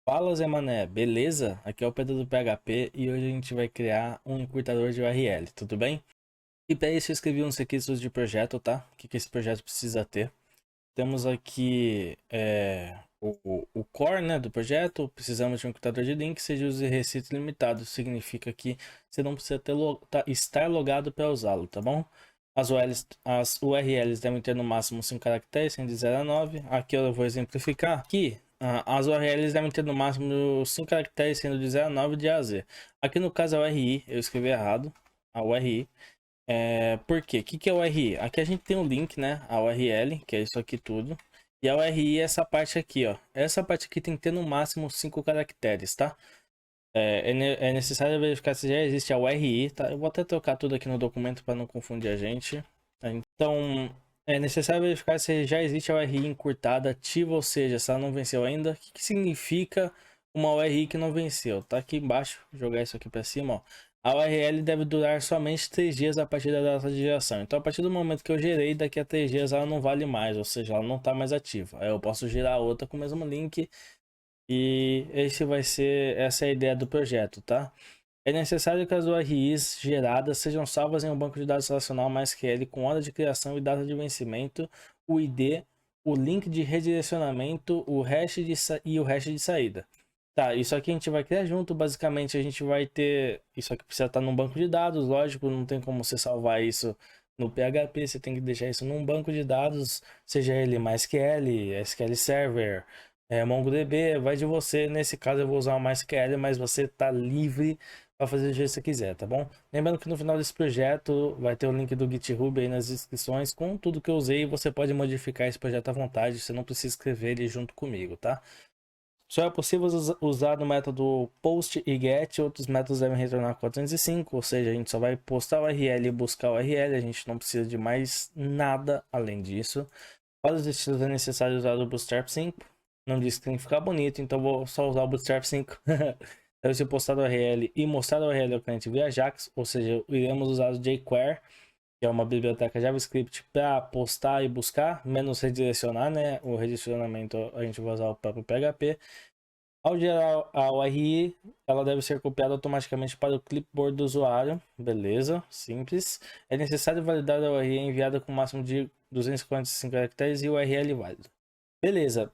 Fala Zé Mané, beleza? Aqui é o Pedro do PHP e hoje a gente vai criar um encurtador de URL, tudo bem? E para isso eu escrevi uns requisitos de projeto, tá? O que esse projeto precisa ter? Temos aqui o core, né, do projeto. Precisamos de um encurtador de link, seja use restrito limitado. Significa que você não precisa estar logado para usá-lo, tá bom? As URLs devem ter no máximo 5 caracteres, sendo de 0 a 9. Aqui eu vou exemplificar. Aqui, as URLs devem ter no máximo 5 caracteres, sendo de 0 a 9 de A a Z. Aqui no caso é o URI, eu escrevi errado. A URI. Por quê? O que é o URI? Aqui a gente tem um link, né? A URL, que é isso aqui tudo. E a URI é essa parte aqui, ó. Essa parte aqui tem que ter no máximo 5 caracteres, tá? É necessário verificar se já existe a URI, tá? Eu vou até trocar tudo aqui no documento para não confundir a gente. Tá? Então, é necessário verificar se já existe a URI encurtada ativa, ou seja, se ela não venceu ainda. O que significa uma URI que não venceu? Tá aqui embaixo, vou jogar isso aqui para cima, ó. A URL deve durar somente 3 dias a partir da data de geração. Então, a partir do momento que eu gerei, daqui a 3 dias ela não vale mais, ou seja, ela não está mais ativa. Aí eu posso gerar outra com o mesmo link e essa é a ideia do projeto, tá? É necessário que as URIs geradas sejam salvas em um banco de dados relacional MySQL com hora de criação e data de vencimento, o ID, o link de redirecionamento, e o hash de saída. Tá, isso aqui a gente vai criar junto. Basicamente, a gente vai ter. Isso aqui precisa estar num banco de dados, lógico, não tem como você salvar isso no PHP, você tem que deixar isso num banco de dados, seja ele MySQL, SQL Server, MongoDB, vai de você. Nesse caso, eu vou usar o MySQL, mas você tá livre para fazer do jeito que você quiser, tá bom? Lembrando que no final desse projeto vai ter o link do GitHub aí nas descrições com tudo que eu usei e você pode modificar esse projeto à vontade, você não precisa escrever ele junto comigo, tá? Só é possível usar no método post e get, outros métodos devem retornar 405, ou seja, a gente só vai postar o URL e buscar o URL, a gente não precisa de mais nada além disso. Para os estilos é necessário usar o Bootstrap 5, não diz que tem que ficar bonito, então vou só usar o Bootstrap 5. Deve ser postado o URL e mostrar o URL ao cliente via Ajax, ou seja, iremos usar o jQuery, que é uma biblioteca JavaScript para postar e buscar, menos redirecionar, né? O redirecionamento a gente vai usar o próprio PHP. Ao gerar a URI, ela deve ser copiada automaticamente para o clipboard do usuário. Beleza, simples. É necessário validar a URI enviada com o máximo de 245 caracteres e o URL válido. Beleza.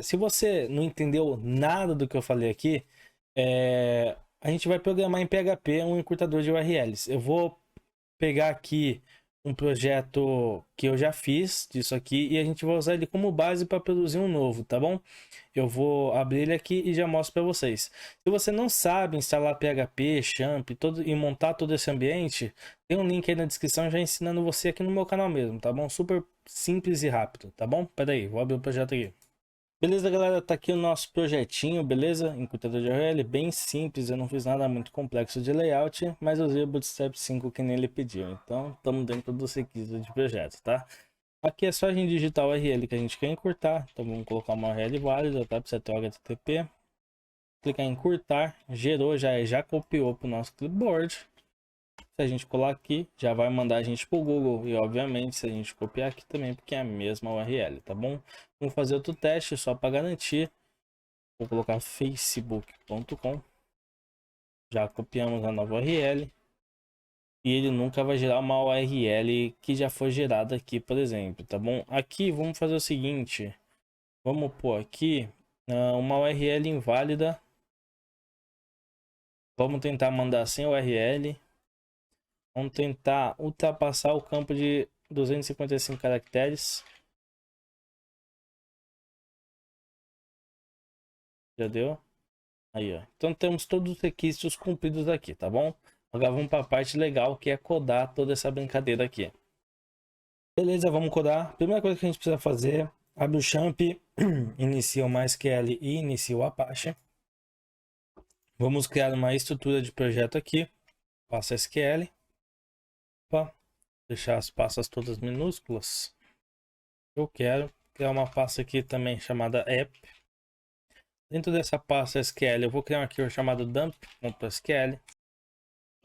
Se você não entendeu nada do que eu falei aqui, a gente vai programar em PHP um encurtador de URLs. Eu vou pegar aqui um projeto que eu já fiz disso aqui e a gente vai usar ele como base para produzir um novo, tá bom? Eu vou abrir ele aqui e já mostro para vocês. Se você não sabe instalar PHP, Champ e montar todo esse ambiente, tem um link aí na descrição já ensinando você aqui no meu canal mesmo, tá bom? Super simples e rápido, tá bom? Pera aí, vou abrir o projeto aqui. Beleza, galera? Tá aqui o nosso projetinho, beleza? Encurtador de URL, bem simples, eu não fiz nada muito complexo de layout, mas usei o Bootstrap 5 que nem ele pediu. Então, estamos dentro dos requisitos de projeto, tá? Aqui é só a gente digitar o URL que a gente quer encurtar. Então, vamos colocar uma URL válida, tá? Precisa ter o HTTP. Clicar em encurtar, gerou, já copiou para o nosso clipboard. Se a gente colar aqui, já vai mandar a gente pro Google. E obviamente, se a gente copiar aqui também, porque é a mesma URL, tá bom? Vamos fazer outro teste só para garantir. Vou colocar facebook.com. Já copiamos a nova URL. E ele nunca vai gerar uma URL que já foi gerada aqui, por exemplo, tá bom? Aqui vamos fazer o seguinte. Vamos pôr aqui uma URL inválida. Vamos tentar mandar sem URL. Vamos tentar ultrapassar o campo de 255 caracteres. Já deu? Aí, ó. Então temos todos os requisitos cumpridos aqui, tá bom? Agora vamos para a parte legal, que é codar toda essa brincadeira aqui. Beleza, vamos codar. Primeira coisa que a gente precisa fazer, abre o champ, inicia o MySQL e inicia o Apache. Vamos criar uma estrutura de projeto aqui. Passa SQL. Opa, deixar as pastas todas minúsculas. Eu quero criar uma pasta aqui também chamada app. Dentro dessa pasta SQL, eu vou criar um arquivo chamado dump.sql.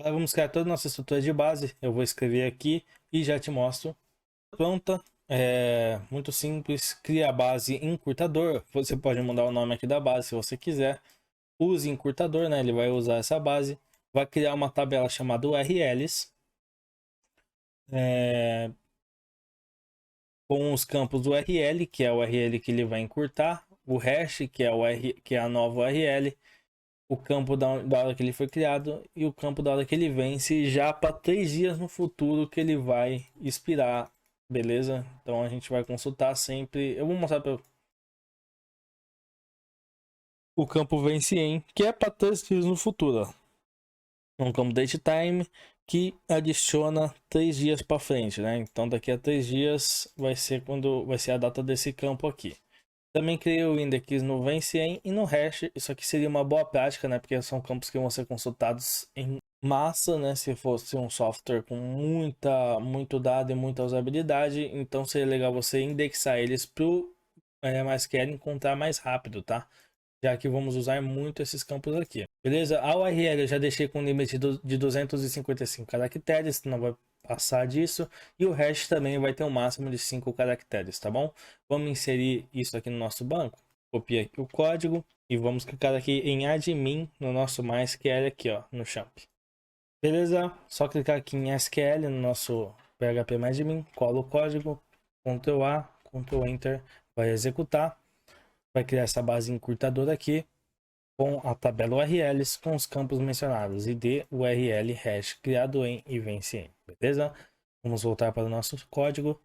Vamos criar toda a nossa estrutura de base. Eu vou escrever aqui e já te mostro. Pronta. É muito simples, cria a base encurtador. Você pode mudar o nome aqui da base se você quiser. Use encurtador, né? Ele vai usar essa base. Vai criar uma tabela chamada URLs. Com os campos URL, que é o URL que ele vai encurtar. O hash, que é a nova URL. O campo da hora que ele foi criado. E o campo da hora que ele vence, já para 3 dias no futuro que ele vai expirar. Beleza? Então a gente vai consultar sempre. Eu vou mostrar para o campo vence em, que é para 3 dias no futuro. Ó. Um campo datetime que adiciona 3 dias para frente, né? Então daqui a 3 dias vai ser quando vai ser a data desse campo aqui. Também criei o index no vence em e no hash. Isso aqui seria uma boa prática, né? Porque são campos que vão ser consultados em massa, né? Se fosse um software com muito dado e muita usabilidade, então seria legal você indexar eles pro MySQL encontrar mais rápido, tá? Já que vamos usar muito esses campos aqui. Beleza? A URL eu já deixei com limite de 255 caracteres, não vai passar disso. E o hash também vai ter um máximo de 5 caracteres, tá bom? Vamos inserir isso aqui no nosso banco. Copia aqui o código e vamos clicar aqui em admin no nosso MySQL aqui, ó, no champ. Beleza? Só clicar aqui em SQL no nosso php-admin, cola o código, Ctrl A, Ctrl Enter, vai executar. Vai criar essa base encurtadora aqui com a tabela URLs com os campos mencionados id, URL, hash criado em e vence em, beleza? Vamos voltar para o nosso código.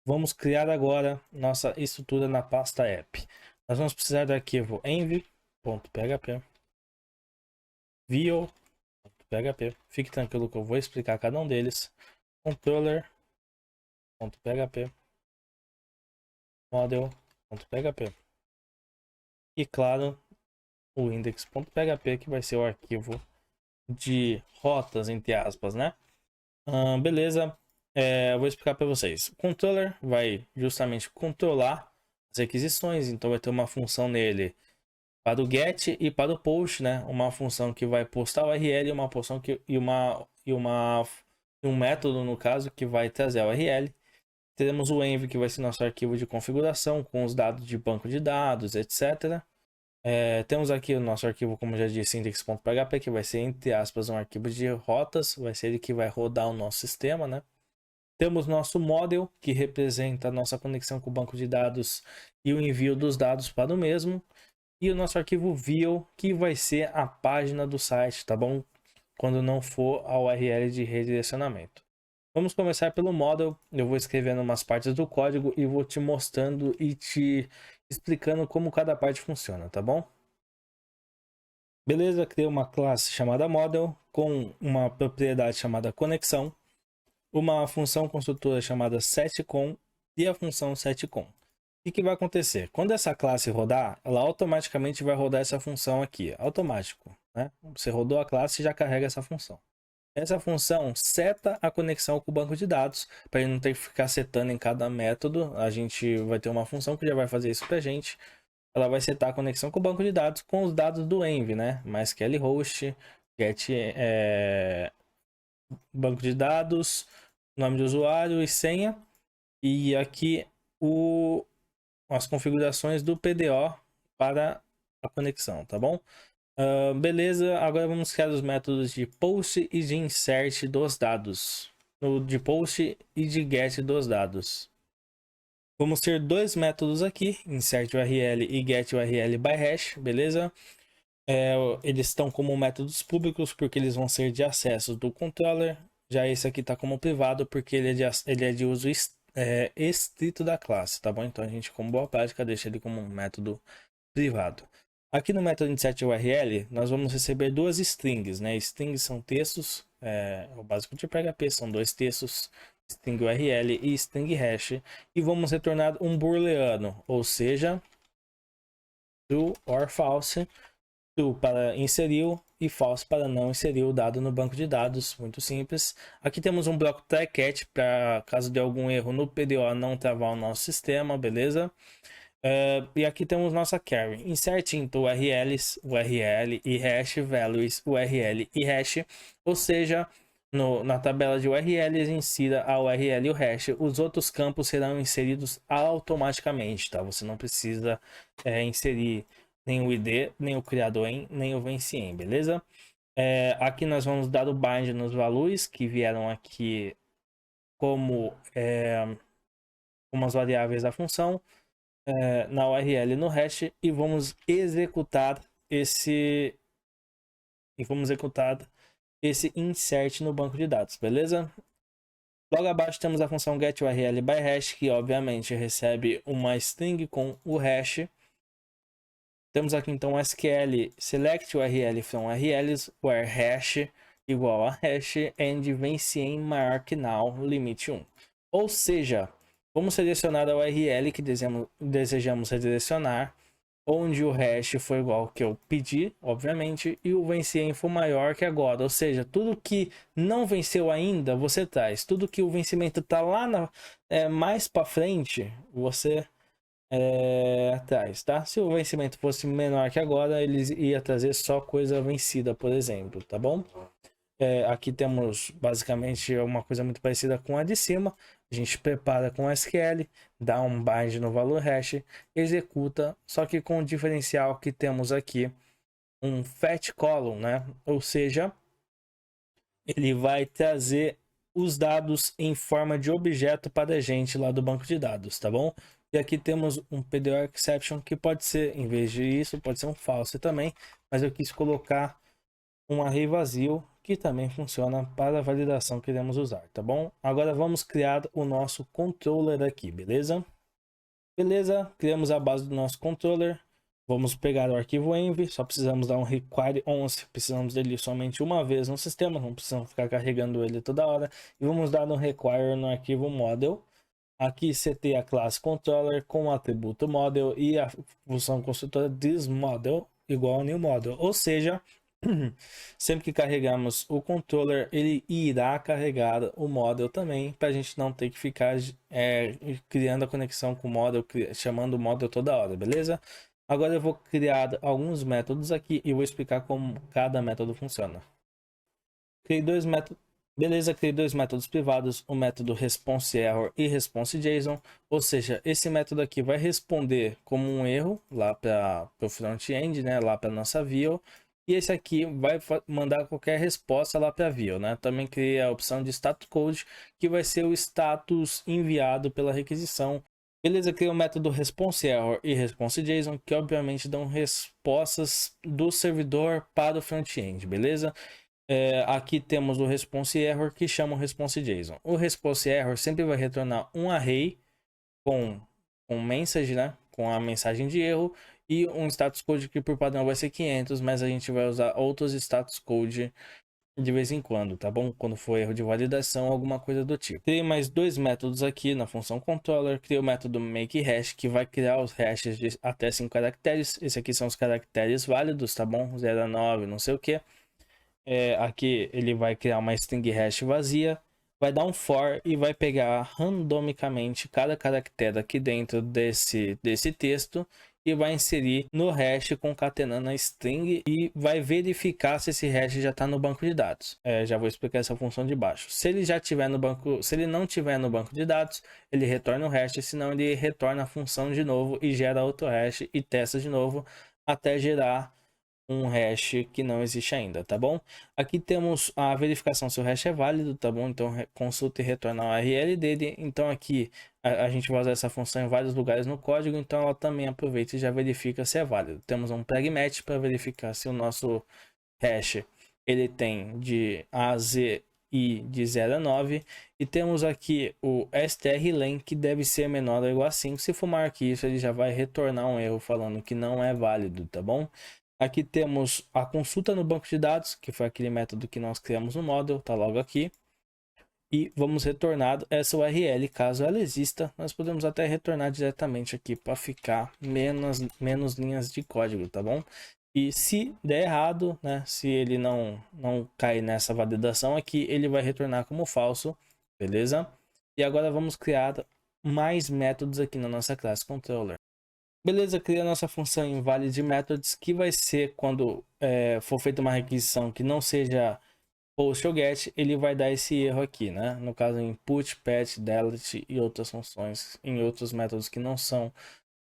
Vamos criar agora nossa estrutura na pasta app. Nós vamos precisar do arquivo env.php, view.php. Fique tranquilo que eu vou explicar cada um deles. Controller.php, model.php e claro o index.php, que vai ser o arquivo de rotas, entre aspas, né? Beleza, eu vou explicar para vocês. O controller vai justamente controlar as requisições, então vai ter uma função nele para o get e para o post, né? Uma função que vai postar o URL e uma função e um método, no caso, que vai trazer a URL. Teremos o env, que vai ser nosso arquivo de configuração com os dados de banco de dados, etc. Temos aqui o nosso arquivo, como já disse, index.php, que vai ser, entre aspas, um arquivo de rotas, vai ser ele que vai rodar o nosso sistema, né? Temos nosso model, que representa a nossa conexão com o banco de dados e o envio dos dados para o mesmo. E o nosso arquivo view, que vai ser a página do site, tá bom? Quando não for a URL de redirecionamento. Vamos começar pelo model. Eu vou escrevendo umas partes do código e vou te mostrando e te explicando como cada parte funciona, tá bom? Beleza, criei uma classe chamada model com uma propriedade chamada conexão, uma função construtora chamada setCon e a função setCon. O que vai acontecer? Quando essa classe rodar, ela automaticamente vai rodar essa função aqui, automático, né? Você rodou a classe e já carrega essa função. Essa função seta a conexão com o banco de dados, para ele não ter que ficar setando em cada método. A gente vai ter uma função que já vai fazer isso para a gente. Ela vai setar a conexão com o banco de dados com os dados do env, né? MySQL host, get banco de dados, nome de usuário e senha. E aqui as configurações do PDO para a conexão, tá bom? Beleza, agora vamos criar os métodos de post e de insert dos dados. De post e de get dos dados. Vamos ter dois métodos aqui, insert URL e get URL by hash, beleza? Eles estão como métodos públicos porque eles vão ser de acesso do controller. Já esse aqui está como privado porque ele é de uso estrito da classe, tá bom? Então a gente, como boa prática, deixa ele como um método privado. Aqui no método insert URL, nós vamos receber duas strings, né? Strings são textos, o básico de PHP são dois textos, string URL e string hash, e vamos retornar um booleano, ou seja, true or false, true para inseriu e false para não inserir o dado no banco de dados, muito simples. Aqui temos um bloco try catch para caso de algum erro no PDO não travar o nosso sistema, beleza? E aqui temos nossa carry. Insert into URLs, URL e hash values, URL e hash. Ou seja, na tabela de URLs, insira a URL e o hash. Os outros campos serão inseridos automaticamente, tá? Você não precisa inserir nem o ID, nem o criador em, nem o vence em, beleza? Aqui nós vamos dar o bind nos valores que vieram aqui como as variáveis da função, na URL e no hash, e vamos executar esse insert no banco de dados, beleza? Logo abaixo temos a função getURLByHash, que obviamente recebe uma string com o hash. Temos aqui então SQL select URL from URLs where hash igual a hash and vence em maior que now limite 1. Ou seja, vamos selecionar a URL que desejamos redirecionar, onde o hash foi igual ao que eu pedi, obviamente, e o vencem for maior que agora. Ou seja, tudo que não venceu ainda, você traz. Tudo que o vencimento está lá mais para frente, você traz, tá? Se o vencimento fosse menor que agora, eles ia trazer só coisa vencida, por exemplo, tá bom? Aqui temos basicamente uma coisa muito parecida com a de cima. A gente prepara com SQL, dá um bind no valor hash, executa, só que com o diferencial que temos aqui um fetch column, né? Ou seja, ele vai trazer os dados em forma de objeto para a gente lá do banco de dados, tá bom? E aqui temos um PDO exception que pode ser, em vez disso, pode ser um false também, mas eu quis colocar um array vazio que também funciona para a validação que iremos usar, tá bom? Agora vamos criar o nosso controller aqui, beleza? Beleza, criamos a base do nosso controller. Vamos pegar o arquivo env, só precisamos dar um require once, precisamos dele somente uma vez no sistema, não precisamos ficar carregando ele toda hora. E vamos dar um require no arquivo model. Aqui CT a classe controller com o atributo model e a função construtora thisModel igual a newModel. Ou seja, sempre que carregamos o controller, ele irá carregar o model também, para a gente não ter que ficar criando a conexão com o model, chamando o model toda hora, beleza? Agora eu vou criar alguns métodos aqui e vou explicar como cada método funciona. Criei dois métodos. Beleza, criei dois métodos privados, o método responseError e responseJSON, ou seja, esse método aqui vai responder como um erro lá para o front-end, né, lá para nossa view, e esse aqui vai mandar qualquer resposta lá para a view, né? Também criei a opção de status code, que vai ser o status enviado pela requisição. Beleza, criei o método responseError e responseJSON, que obviamente dão respostas do servidor para o front-end, beleza? Aqui temos o responseError, que chama o responseJSON. O responseError sempre vai retornar um array com message, né? Com a mensagem de erro, e um status code que por padrão vai ser 500, mas a gente vai usar outros status code de vez em quando, tá bom? Quando for erro de validação, alguma coisa do tipo. Criei mais dois métodos aqui na função controller. Criei o método makeHash, que vai criar os hashes de até 5 caracteres. Esses aqui são os caracteres válidos, tá bom? 0 a 9, não sei o que. Aqui ele vai criar uma string hash vazia, vai dar um for e vai pegar randomicamente cada caractere aqui dentro desse texto e vai inserir no hash concatenando a string e vai verificar se esse hash já está no banco de dados. Já vou explicar essa função de baixo. Se ele já tiver no banco, se ele não tiver no banco de dados, ele retorna o hash, senão ele retorna a função de novo e gera outro hash e testa de novo até gerar um hash que não existe ainda, tá bom? Aqui temos a verificação se o hash é válido, tá bom? Então consulta e retorna a URL dele. Então aqui a gente vai usar essa função em vários lugares no código, então ela também aproveita e já verifica se é válido. Temos um pragmatch para verificar se o nosso hash ele tem de A a Z e de 0 a 9, e temos aqui o strlen, que deve ser menor ou igual a 5. Se for maior que isso, ele já vai retornar um erro falando que não é válido, tá bom? Aqui temos a consulta no banco de dados, que foi aquele método que nós criamos no model, tá logo aqui. E vamos retornar essa URL, caso ela exista. Nós podemos até retornar diretamente aqui para ficar menos linhas de código, tá bom? E se der errado, né, se ele não cair nessa validação aqui, ele vai retornar como falso, beleza? E agora vamos criar mais métodos aqui na nossa classe controller. Beleza, cria a nossa função invalidMethods, que vai ser quando for feita uma requisição que não seja post ou get, ele vai dar esse erro aqui, né? No caso, input, pet, delete e outras funções em outros métodos que não são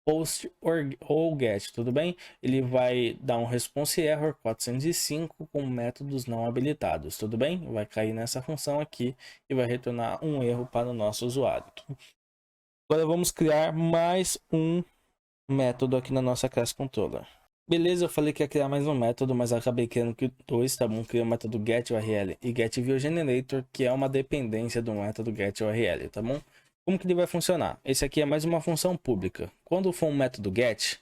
post ou get, tudo bem? Ele vai dar um response error 405 com métodos não habilitados, tudo bem? Vai cair nessa função aqui e vai retornar um erro para o nosso usuário. Agora vamos criar mais um método aqui na nossa class controller. Beleza, eu falei que ia criar mais um método, mas acabei criando dois, tá bom? Criei o método getURL e getViewGenerator, que é uma dependência do método getURL, tá bom? Como que ele vai funcionar? Esse aqui é mais uma função pública. Quando for um método get,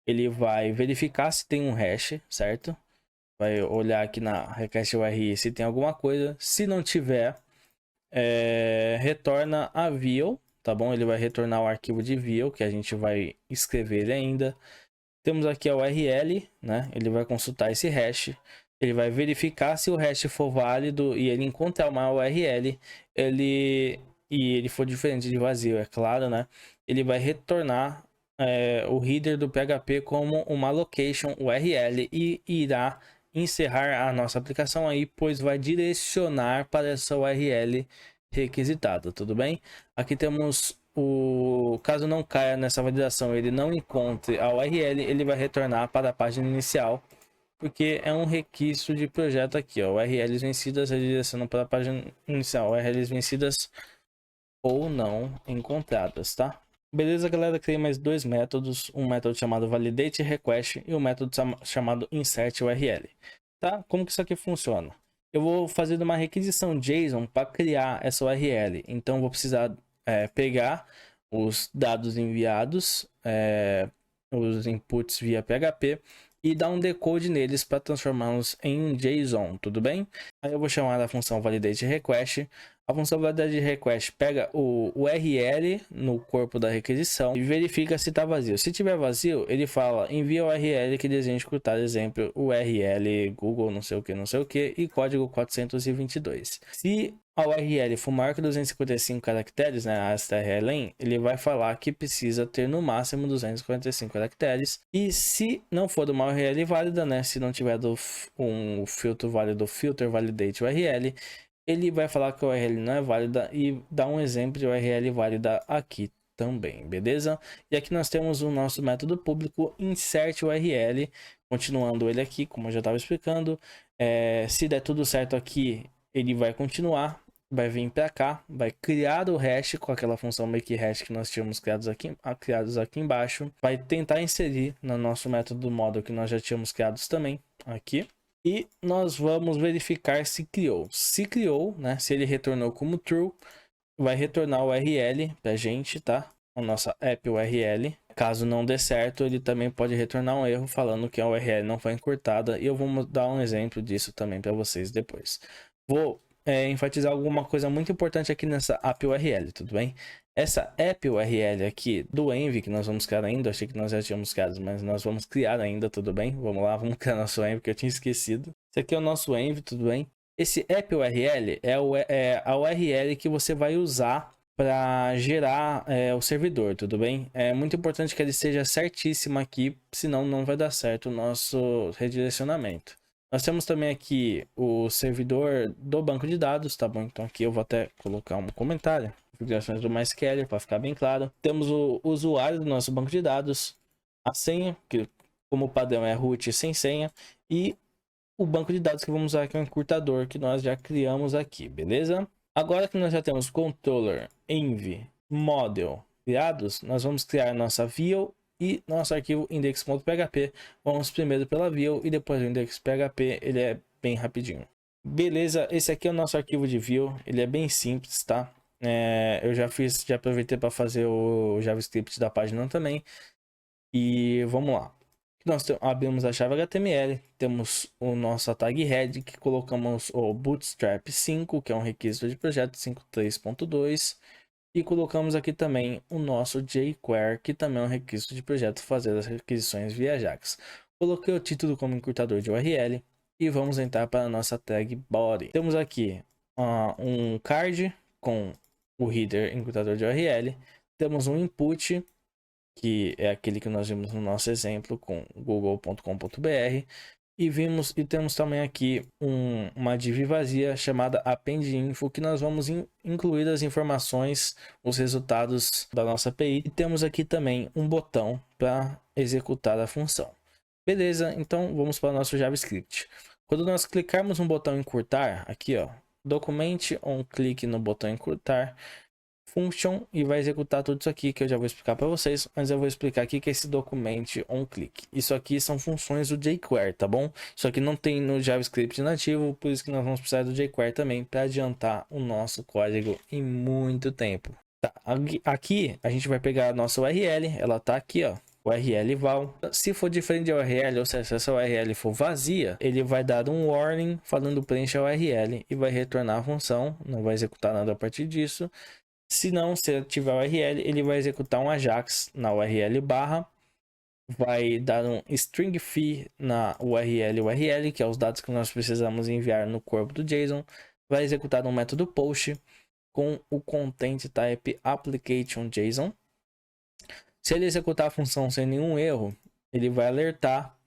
ele vai verificar se tem um hash, certo? Vai olhar aqui na request URI se tem alguma coisa. Se não tiver, retorna a view, tá bom? Ele vai retornar o arquivo de view, que a gente vai escrever ele ainda. Temos aqui a URL, né? Ele vai consultar esse hash. Ele vai verificar se o hash for válido e ele encontrar uma URL, e ele for diferente de vazio, é claro, né? Ele vai retornar o header do PHP como uma location URL e irá encerrar a nossa aplicação aí, pois vai direcionar para essa URL requisitada, tudo bem? Aqui temos caso não caia nessa validação, ele não encontre a URL, ele vai retornar para a página inicial, porque é um requisito de projeto aqui, ó, URLs vencidas redirecionam para a página inicial, URLs vencidas ou não encontradas, tá? Beleza, galera, criei mais dois métodos, um método chamado validateRequest e um método chamado insertURL, tá? Como que isso aqui funciona? Eu vou fazer uma requisição JSON para criar essa URL, então vou precisar pegar os dados enviados, os inputs via PHP, e dar um decode neles para transformá-los em JSON, tudo bem? Aí eu vou chamar a função validateRequest. A função validateRequest pega o URL no corpo da requisição e verifica se está vazio. Se tiver vazio, ele fala envia o URL que deseja escutar, exemplo, URL Google não sei o que e código 422. Se a URL for maior que 255 caracteres, né, a strlen, ele vai falar que precisa ter no máximo 245 caracteres. E se não for uma URL válida, né, se não tiver um filtro válido, filter validate URL, ele vai falar que a URL não é válida e dá um exemplo de URL válida aqui também, beleza? E aqui nós temos o nosso método público insertURL, continuando ele aqui, como eu já estava explicando. Se der tudo certo aqui, ele vai continuar, vai vir para cá, vai criar o hash com aquela função makeHash que nós tínhamos criados aqui embaixo, vai tentar inserir no nosso método model que nós já tínhamos criados também aqui. E nós vamos verificar se criou. Se criou, né? Se ele retornou como true, vai retornar o URL pra gente, tá? A nossa app URL. Caso não dê certo, ele também pode retornar um erro falando que a URL não foi encurtada. E eu vou dar um exemplo disso também para vocês depois. Vou enfatizar alguma coisa muito importante aqui nessa app URL, tudo bem? Essa app URL aqui do Envy, que nós vamos criar ainda, achei que nós já tínhamos criado, mas nós vamos criar ainda, tudo bem? Vamos lá, vamos criar nosso Envy, que eu tinha esquecido. Esse aqui é o nosso Envy, tudo bem? Esse app URL é a URL que você vai usar para gerar o servidor, tudo bem? É muito importante que ele seja certíssimo aqui, senão não vai dar certo o nosso redirecionamento. Nós temos também aqui o servidor do banco de dados, tá bom? Então aqui eu vou até colocar um comentário. Configurações do MySQL, para ficar bem claro. Temos o usuário do nosso banco de dados, a senha, que como padrão é root sem senha, e o banco de dados que vamos usar, que é um encurtador, que nós já criamos aqui, beleza? Agora que nós já temos controller, env, model criados, nós vamos criar nossa view e nosso arquivo index.php. Vamos primeiro pela view e depois o index.php, ele é bem rapidinho. Beleza, esse aqui é o nosso arquivo de view, ele é bem simples, tá? Eu já aproveitei para fazer o JavaScript da página também. E vamos lá. Nós abrimos a chave HTML, temos o nosso tag head, que colocamos o Bootstrap 5, que é um requisito de projeto 5.3.2. E colocamos aqui também o nosso jQuery, que também é um requisito de projeto, fazer as requisições via Ajax. Coloquei o título como encurtador de URL e vamos entrar para a nossa tag body. Temos aqui um card com o header encurtador de URL. Temos um input, que é aquele que nós vimos no nosso exemplo com google.com.br. E temos também aqui uma div vazia chamada append.info, que nós vamos incluir as informações, os resultados da nossa API. E temos aqui também um botão para executar a função. Beleza, então vamos para o nosso JavaScript. Quando nós clicarmos no botão encurtar, aqui ó, document on clique no botão encurtar, function, e vai executar tudo isso aqui que eu já vou explicar para vocês, mas eu vou explicar aqui que é esse document on click. Isso aqui são funções do jQuery, tá bom? Isso aqui não tem no JavaScript nativo, por isso que nós vamos precisar do jQuery também para adiantar o nosso código em muito tempo. Tá, aqui a gente vai pegar a nossa URL, ela tá aqui ó, URL val. Se for diferente de URL, ou seja, se essa URL for vazia, ele vai dar um warning falando preencha a URL e vai retornar a função, não vai executar nada a partir disso. Se não, se tiver URL, ele vai executar um AJAX na URL barra, vai dar um string fee na URL, que é os dados que nós precisamos enviar no corpo do JSON, vai executar um método post com o content type application JSON. Se ele executar a função sem nenhum erro, ele vai alertar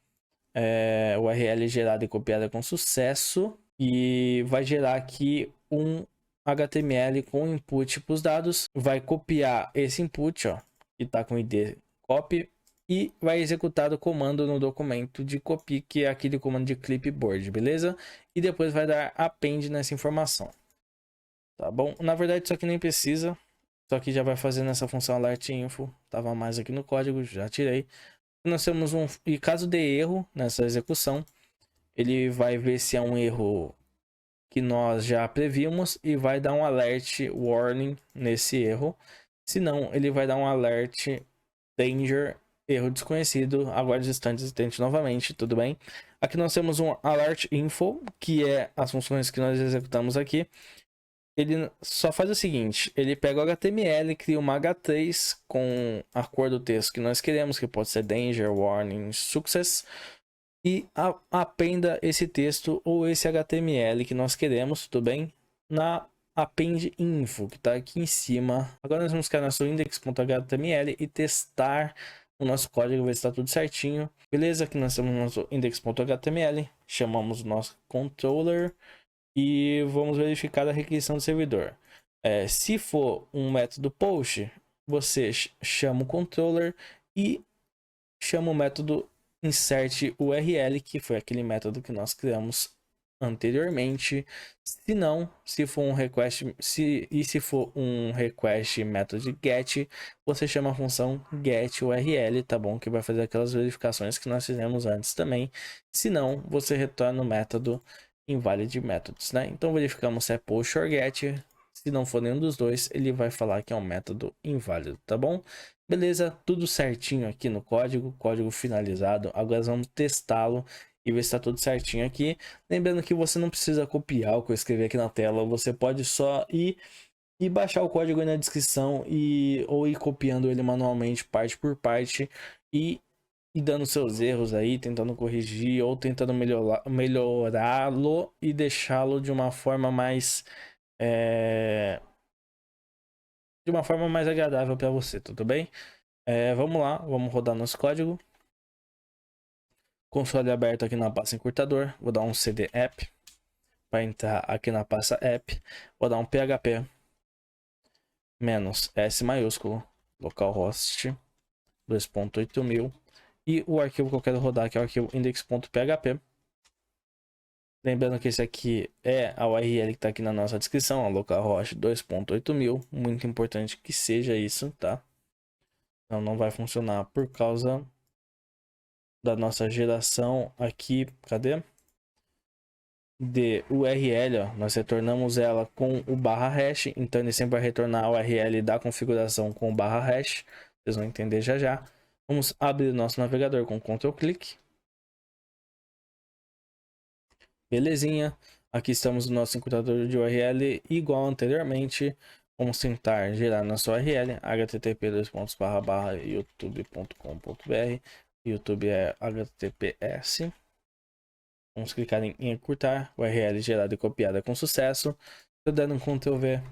URL gerada e copiada com sucesso e vai gerar aqui um HTML com input para os dados, vai copiar esse input, ó, que está com id copy, e vai executar o comando no documento de copy, que é aquele comando de clipboard, beleza? E depois vai dar append nessa informação, tá bom? Na verdade isso aqui nem precisa, só que já vai fazer nessa função alert info, tava mais aqui no código, já tirei. Nós temos e caso dê erro nessa execução, ele vai ver se é um erro que nós já previmos e vai dar um alert warning nesse erro. Se não, ele vai dar um alert danger, erro desconhecido, aguarde instantes e tente novamente, tudo bem? Aqui nós temos um alert info, que é as funções que nós executamos aqui. Ele só faz o seguinte, ele pega o HTML, cria uma H3 com a cor do texto que nós queremos, que pode ser danger, warning, success, e appenda esse texto ou esse HTML que nós queremos, tudo bem? Na append info, que está aqui em cima. Agora nós vamos criar nosso index.html e testar o nosso código, ver se está tudo certinho. Beleza? Aqui nós temos o nosso index.html, chamamos o nosso controller e vamos verificar a requisição do servidor. Se for um método post, você chama o controller e chama o método insert URL, que foi aquele método que nós criamos anteriormente. Se não, se for um request, se for um request método get, você chama a função get URL, tá bom? Que vai fazer aquelas verificações que nós fizemos antes também. Se não, você retorna o método invalid methods, né? Então verificamos se é post or get. Se não for nenhum dos dois, ele vai falar que é um método inválido, tá bom? Beleza, tudo certinho aqui no código finalizado. Agora vamos testá-lo e ver se está tudo certinho aqui. Lembrando que você não precisa copiar o que eu escrevi aqui na tela, você pode só ir e baixar o código aí na descrição ou ir copiando ele manualmente, parte por parte, e dando seus erros aí, tentando corrigir ou tentando melhorá-lo e deixá-lo de uma forma mais agradável para você, tudo bem? Vamos lá, vamos rodar nosso código. Console aberto aqui na pasta encurtador. Vou dar um cd app para entrar aqui na pasta app. Vou dar um php -s maiúsculo localhost 2.8000 e o arquivo que eu quero rodar, que é o arquivo index.php. Lembrando que esse aqui é a URL que está aqui na nossa descrição, a localhost 2.8000. Muito importante que seja isso, tá? Então não vai funcionar por causa da nossa geração aqui. Cadê? De URL, ó, nós retornamos ela com o /hash, então ele sempre vai retornar a URL da configuração com o /hash. Vocês vão entender já já. Vamos abrir o nosso navegador com Ctrl clique. Belezinha, aqui estamos no nosso encurtador de URL igual anteriormente. Vamos tentar gerar nossa URL, http://youtube.com.br. YouTube é https. Vamos clicar em encurtar, URL gerada e copiada com sucesso. Se eu der um Ctrl V,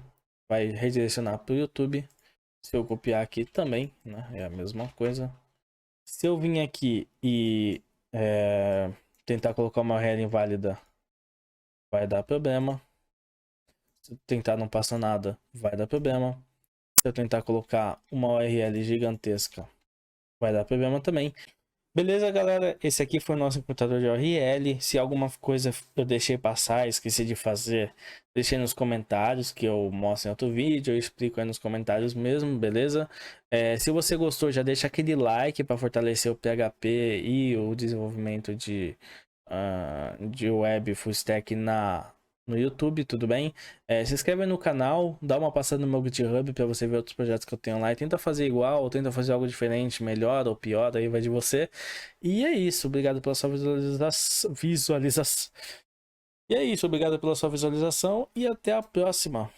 vai redirecionar para o YouTube. Se eu copiar aqui também, né, é a mesma coisa. Se eu vim aqui e tentar colocar uma URL inválida, vai dar problema. Se eu tentar não passa nada, vai dar problema. Se eu tentar colocar uma URL gigantesca, vai dar problema também. Beleza, galera? Esse aqui foi o nosso importador de URL. Se alguma coisa eu deixei passar, esqueci de fazer, deixei nos comentários que eu mostro em outro vídeo. Eu explico aí nos comentários mesmo, beleza? Se você gostou, já deixa aquele like para fortalecer o PHP e o desenvolvimento de web full stack no YouTube, tudo bem? Se inscreve no canal, dá uma passada no meu GitHub para você ver outros projetos que eu tenho lá e tenta fazer igual, ou tenta fazer algo diferente, melhor ou pior, aí vai de você. E é isso, obrigado pela sua visualização. E é isso, obrigado pela sua visualização e até a próxima.